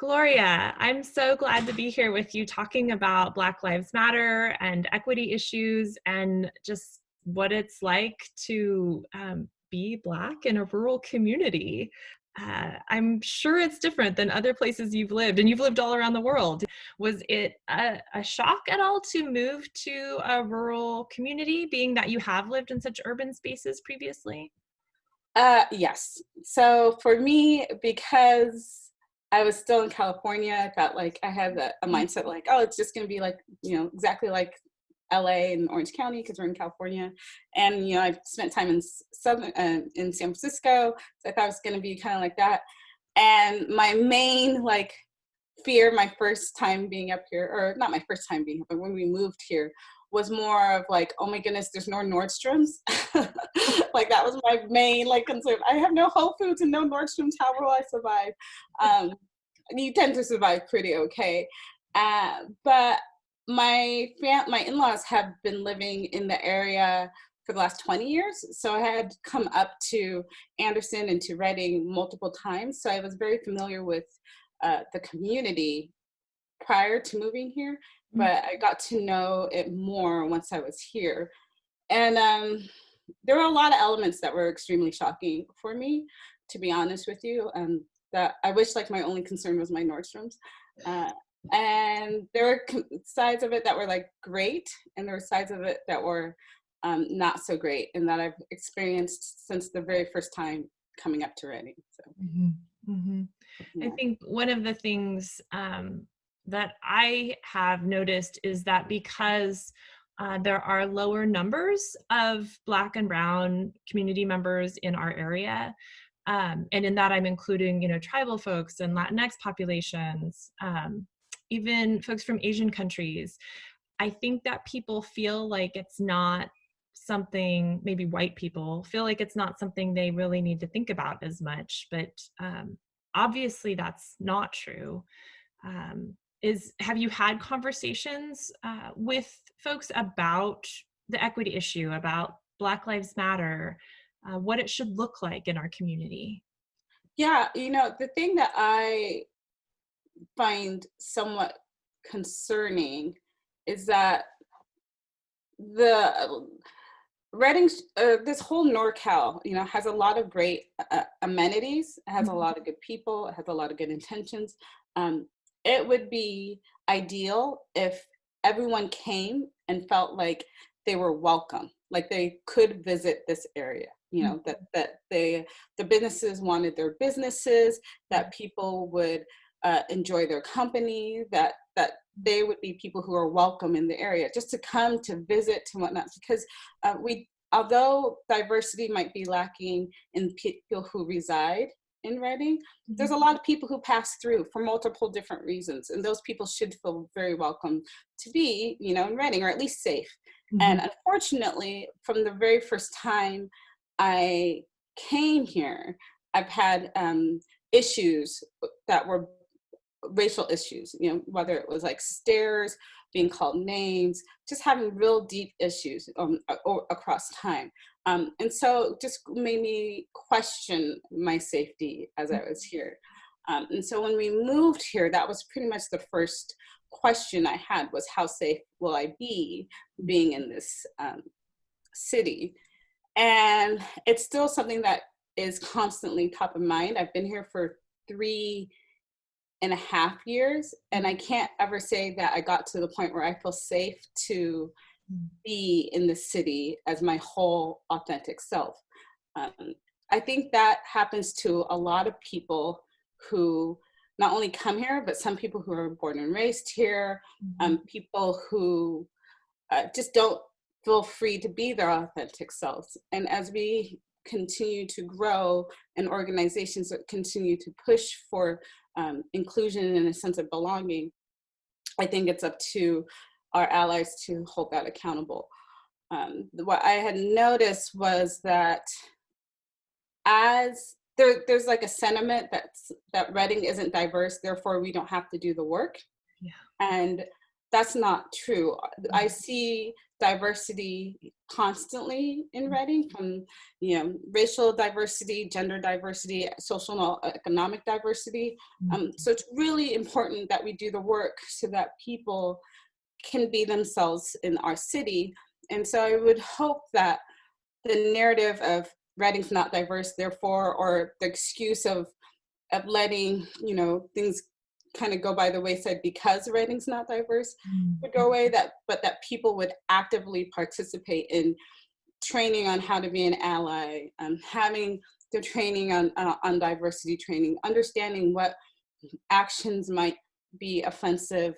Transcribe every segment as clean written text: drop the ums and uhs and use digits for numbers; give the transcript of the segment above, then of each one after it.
Gloria, I'm so glad to be here with you talking about Black Lives Matter and equity issues and just what it's like to be Black in a rural community. I'm sure it's different than other places you've lived, and you've lived all around the world. Was it a shock at all to move to a rural community, being that you have lived in such urban spaces previously? Yes. So for me, because I was still in California, I felt like I had a mindset like, oh, it's just going to be like, exactly like LA and Orange County because we're in California. And, I've spent time in in San Francisco. So I thought it was going to be kind of like that. And my main fear my first time being up here, or not my first time being here, but when we moved here, was more of like, oh my goodness, there's no Nordstroms. Like that was my main concern. I have no Whole Foods and no Nordstroms. How will I survive? You tend to survive pretty okay. But my in-laws have been living in the area for the last 20 years. So I had come up to Anderson and to Reading multiple times. So I was very familiar with the community prior to moving here, but I got to know it more once I was here. And there were a lot of elements that were extremely shocking for me, to be honest with you, that I wish my only concern was my Nordstroms. And there were sides of it that were great, and there were sides of it that were not so great, and that I've experienced since the very first time coming up to Reading. So. I think one of the things that I have noticed is that because there are lower numbers of Black and Brown community members in our area, and in that I'm including, tribal folks and Latinx populations, even folks from Asian countries. I think that people feel like it's not something, maybe white people feel like it's not something they really need to think about as much, but obviously that's not true. Have you had conversations with folks about the equity issue, about Black Lives Matter, what it should look like in our community? Yeah, the thing that I find somewhat concerning is that the Reading, this whole NorCal, has a lot of great amenities. It has a lot of good people. It has a lot of good intentions. It would be ideal if everyone came and felt like they were welcome, like they could visit this area. That the businesses wanted their businesses, that people would enjoy their company, that they would be people who are welcome in the area, just to come to visit and whatnot. Because although diversity might be lacking in people who reside in Reading, there's a lot of people who pass through for multiple different reasons, and those people should feel very welcome to be, in Reading, or at least safe. And unfortunately, from the very first time I came here, I've had issues that were racial issues, whether it was stares, being called names, just having real deep issues across time. And so just made me question my safety as I was here. And so when we moved here, that was pretty much the first question I had, was how safe will I be being in this city? And it's still something that is constantly top of mind. I've been here for 3.5 years, and I can't ever say that I got to the point where I feel safe to be in the city as my whole authentic self. I think that happens to a lot of people who not only come here, but some people who are born and raised here, people who just don't feel free to be their authentic selves. And as we continue to grow, and organizations that continue to push for inclusion and a sense of belonging, I think it's up to our allies to hold that accountable. What I had noticed was that as there's a sentiment that Reading isn't diverse, therefore we don't have to do the work. Yeah. And that's not true. I see diversity constantly in Reading, from racial diversity, gender diversity, social and economic diversity. So it's really important that we do the work so that people can be themselves in our city. And so I would hope that the narrative of Reading's not diverse, therefore, or the excuse of letting things kind of go by the wayside because Reading's not diverse would go away. But that people would actively participate in training on how to be an ally, having the training on diversity training, understanding what actions might be offensive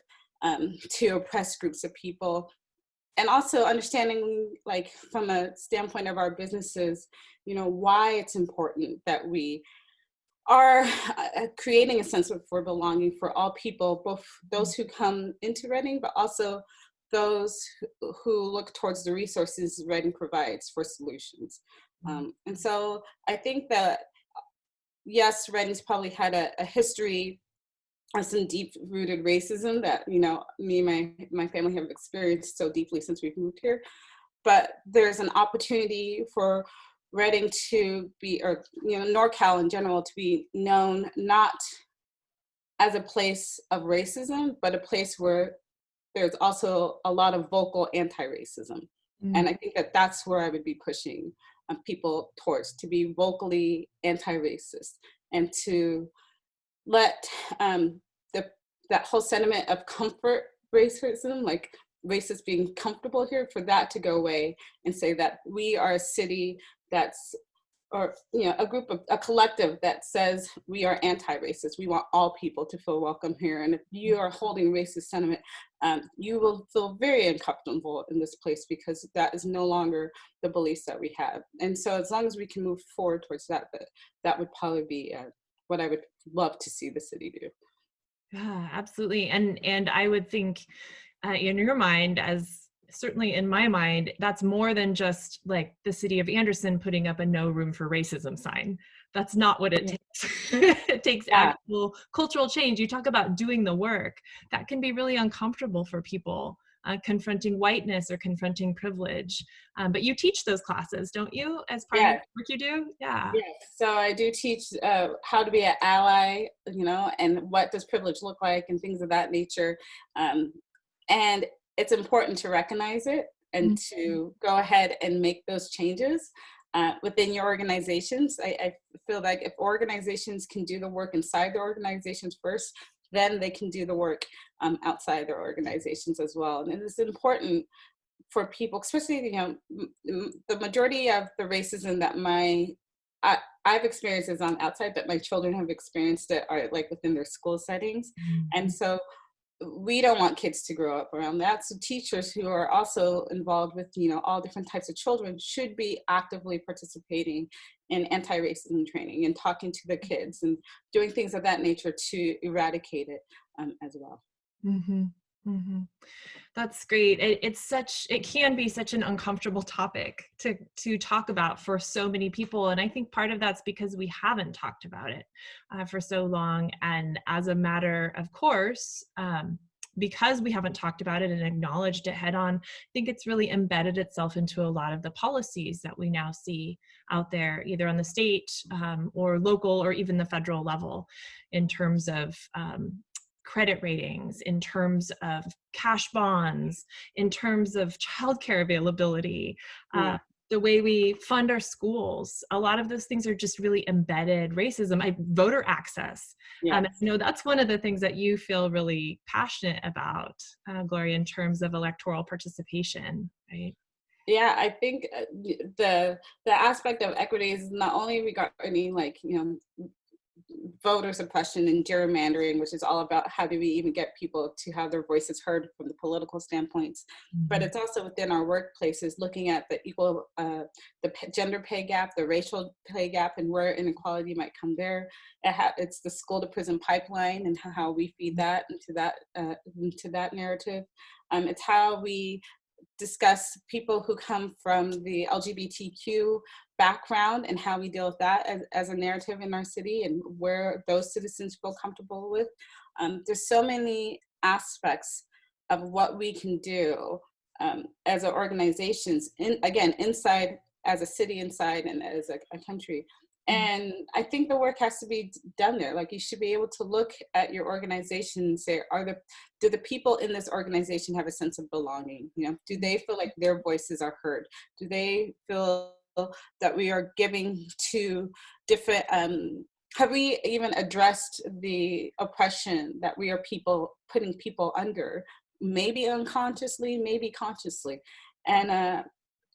to oppressed groups of people, and also understanding, like, from a standpoint of our businesses, why it's important that we are creating a sense for belonging for all people, both those who come into Reading, but also those who look towards the resources Reading provides for solutions. And so I think that, yes, Reading's probably had a history of some deep-rooted racism that, me and my family have experienced so deeply since we've moved here. But there's an opportunity for Reading to be, or NorCal in general, to be known not as a place of racism, but a place where there's also a lot of vocal anti-racism. And I think that that's where I would be pushing people towards, to be vocally anti-racist, and to let that whole sentiment of comfort racism, like racists being comfortable here, for that to go away, and say that we are a city that's, or a collective that says we are anti-racist. We want all people to feel welcome here. And if you are holding racist sentiment, you will feel very uncomfortable in this place, because that is no longer the beliefs that we have. And so as long as we can move forward towards that, that would probably be what I would love to see the city do. Yeah, absolutely. And I would think in your mind, as certainly in my mind, that's more than just like the city of Anderson putting up a no room for racism sign. That's not what it takes. It takes actual cultural change. You talk about doing the work. That can be really uncomfortable for people, confronting whiteness or confronting privilege. But you teach those classes, don't you, as part of the work you do? Yeah. Yes. So I do teach how to be an ally, and what does privilege look like, and things of that nature. And it's important to recognize it, and to go ahead and make those changes within your organizations. I feel like if organizations can do the work inside their organizations first, then they can do the work outside their organizations as well. And it's important for people, especially, the majority of the racism that I've experienced is on outside, but my children have experienced it are like within their school settings. And so we don't want kids to grow up around that. So teachers who are also involved with, all different types of children should be actively participating in anti-racism training, and talking to the kids, and doing things of that nature to eradicate it as well. That's great. It can be such an uncomfortable topic to talk about for so many people. And I think part of that's because we haven't talked about it for so long. And as a matter of course, because we haven't talked about it and acknowledged it head on, I think it's really embedded itself into a lot of the policies that we now see out there, either on the state or local or even the federal level, in terms of credit ratings, in terms of cash bonds, in terms of childcare availability, the way we fund our schools. A lot of those things are just really embedded racism. Voter access. That's one of the things that you feel really passionate about, Gloria, in terms of electoral participation, right? Yeah, I think the aspect of equity is not only regarding, like, voter suppression and gerrymandering, which is all about how do we even get people to have their voices heard from the political standpoints, but it's also within our workplaces, looking at the gender pay gap, the racial pay gap, and where inequality might come there. It's the school to prison pipeline, and how we feed that into that narrative. It's how we discuss people who come from the LGBTQ background, and how we deal with that as a narrative in our city, and where those citizens feel comfortable with. There's so many aspects of what we can do as organizations, again, inside as a city inside and as a country. And I think the work has to be done there. Like, you should be able to look at your organization and say, do the people in this organization have a sense of belonging? You know, do they feel like their voices are heard? Do they feel that we are giving to different, have we even addressed the oppression that we are putting people under, maybe unconsciously, maybe consciously? And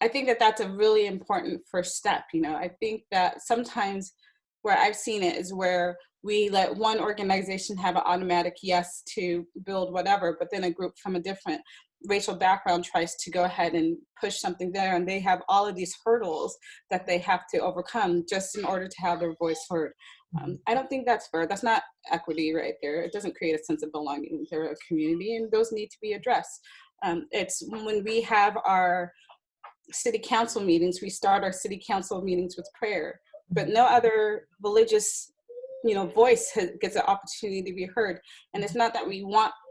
I think that that's a really important first step. You know, I think that sometimes where I've seen it is where we let one organization have an automatic yes to build whatever, but then a group from a different racial background tries to go ahead and push something there, and they have all of these hurdles that they have to overcome just in order to have their voice heard. I don't think that's fair. That's not equity right there. It doesn't create a sense of belonging. They're a community, and those need to be addressed. It's when we have our city council meetings, we start our city council meetings with prayer, but no other religious, you know, voice gets an opportunity to be heard. And it's not that we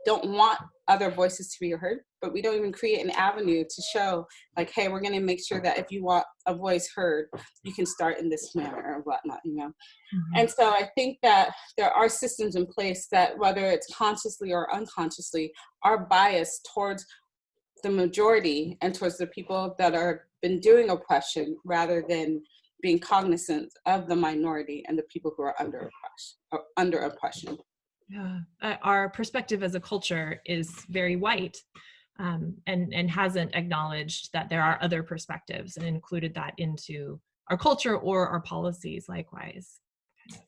don't want other voices to be heard, but we don't even create an avenue to show, like, hey, we're going to make sure that if you want a voice heard, you can start in this manner or whatnot, you know. And so I think that there are systems in place that, whether it's consciously or unconsciously, are biased towards the majority and towards the people that are been doing oppression, rather than being cognizant of the minority and the people who are under oppression. Yeah, our perspective as a culture is very white, and hasn't acknowledged that there are other perspectives and included that into our culture or our policies likewise.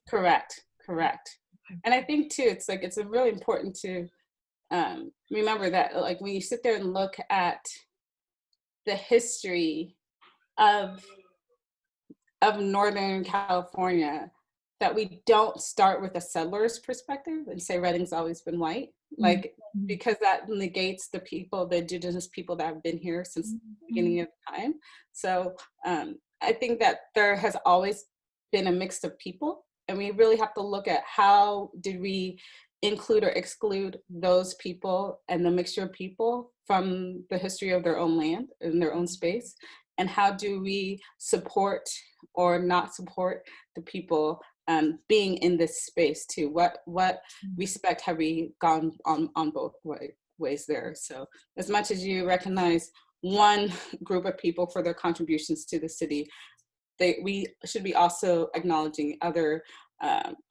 Correct. And I think too, it's really important to remember that, like, when you sit there and look at the history of Northern California, that we don't start with a settler's perspective and say Redding's always been white, like, because that negates the indigenous people that have been here since the beginning of time. So I think that there has always been a mix of people, and we really have to look at how did we include or exclude those people and the mixture of people from the history of their own land and their own space, and how do we support or not support the people being in this space too. What respect have we gone on both ways there? So as much as you recognize one group of people for their contributions to the city, we should be also acknowledging other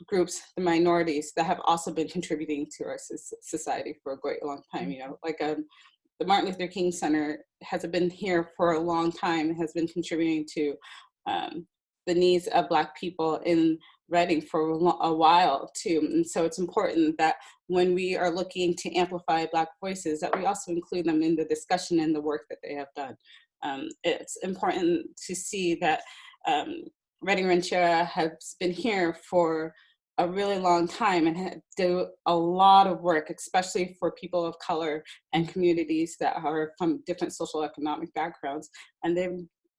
groups, the minorities, that have also been contributing to our society for a great long time. You know, like the Martin Luther King Center has been here for a long time, has been contributing to the needs of Black people in Redding for a while too. And so it's important that when we are looking to amplify Black voices, that we also include them in the discussion and the work that they have done. It's important to see that Redding Rancheria has been here for a really long time and do a lot of work, especially for people of color and communities that are from different social economic backgrounds. And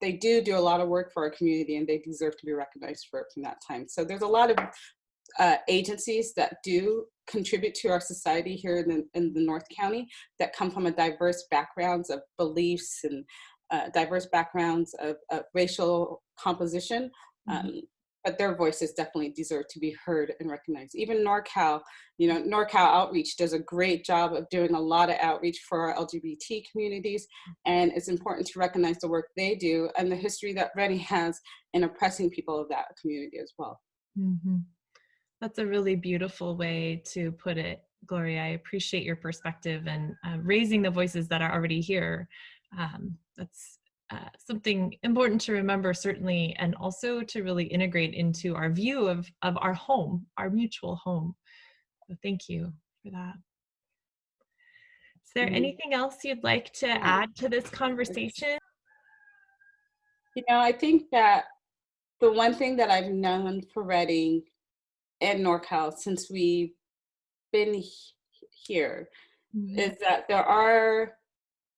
they do a lot of work for our community, and they deserve to be recognized for it from that time. So there's a lot of agencies that do contribute to our society here in the North County that come from a diverse backgrounds of beliefs and diverse backgrounds of racial composition. But their voices definitely deserve to be heard and recognized. Even NorCal, you know, NorCal Outreach does a great job of doing a lot of outreach for our LGBT communities. And it's important to recognize the work they do and the history that Redding has in oppressing people of that community as well. That's a really beautiful way to put it, Gloria. I appreciate your perspective and raising the voices that are already here. That's something important to remember, certainly, and also to really integrate into our view of our home, our mutual home. So thank you for that. Is there anything else you'd like to add to this conversation? You know, I think that the one thing that I've known for Redding and NorCal since we've been here is that there are,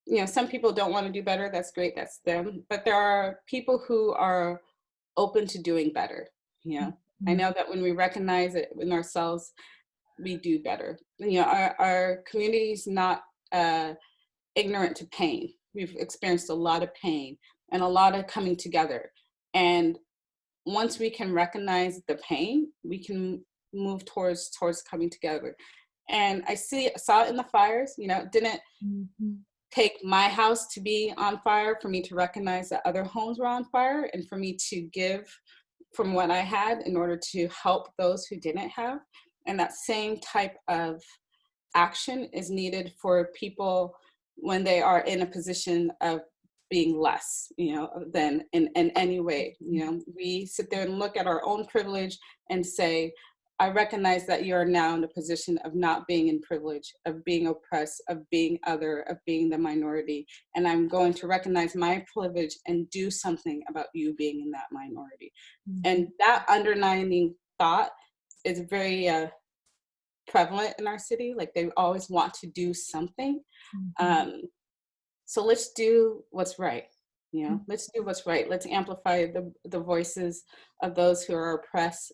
you know, some people don't want to do better. That's great. That's them. But there are people who are open to doing better. You know, I know that when we recognize it in ourselves, we do better. You know, our community is not ignorant to pain. we've experienced a lot of pain and a lot of coming together. And once we can recognize the pain, we can move towards coming together. And saw it in the fires. You know, it didn't Mhm. take my house to be on fire for me to recognize that other homes were on fire, and for me to give from what I had in order to help those who didn't have. And that same type of action is needed for people when they are in a position of being less, you know, than in any way. You know, we sit there and look at our own privilege and say, I recognize that you are now in a position of not being in privilege, of being oppressed, of being other, of being the minority. And I'm going to recognize my privilege and do something about you being in that minority. Mhm. And that underlining thought is very prevalent in our city. Like, they always want to do something. Mhm. Um, so let's do what's right. You know, Mhm. let's do what's right. Let's amplify the voices of those who are oppressed.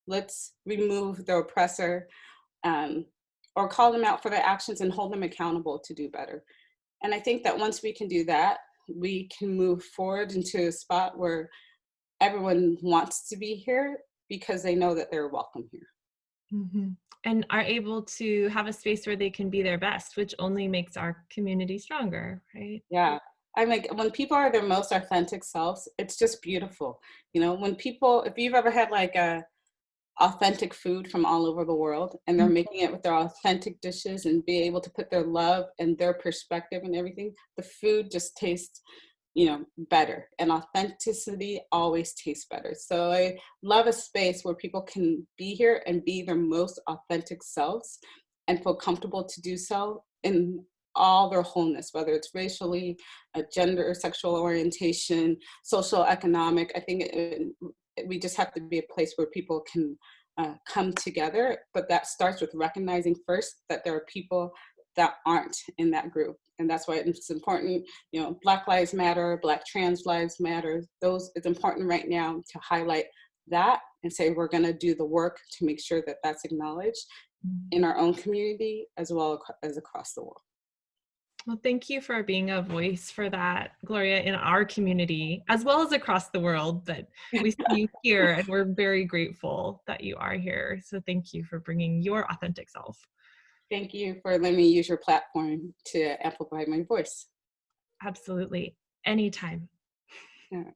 Let's remove the oppressor, um, or call them out for their actions and hold them accountable to do better. And I think that once we can do that, we can move forward into a spot where everyone wants to be here because they know that they're welcome here. Mhm. And are able to have a space where they can be their best, which only makes our community stronger, right? Yeah. I like when people are their most authentic selves, it's just beautiful. You know, when people, if you've ever had like a authentic food from all over the world and they're Mm. making it with their authentic dishes and be able to put their love and their perspective and everything, the food just tastes, you know, better. And authenticity always tastes better. So I love a space where people can be here and be their most authentic selves and feel comfortable to do so in all their wholeness, whether it's racially, gender, sexual orientation, social, economic. I think we just have to be a place where people can come together, but that starts with recognizing first that there are people that aren't in that group. And that's why it's important, you know, Black Lives Matter, Black trans lives matter. Those, it's important right now to highlight that and say we're going to do the work to make sure that that's acknowledged Mhm. in our own community as well as across the world. Well, thank you for being a voice for that, Gloria, in our community, as well as across the world. That we see you here, and we're very grateful that you are here. So thank you for bringing your authentic self. Thank you for letting me use your platform to amplify my voice. Absolutely. Anytime. Yeah.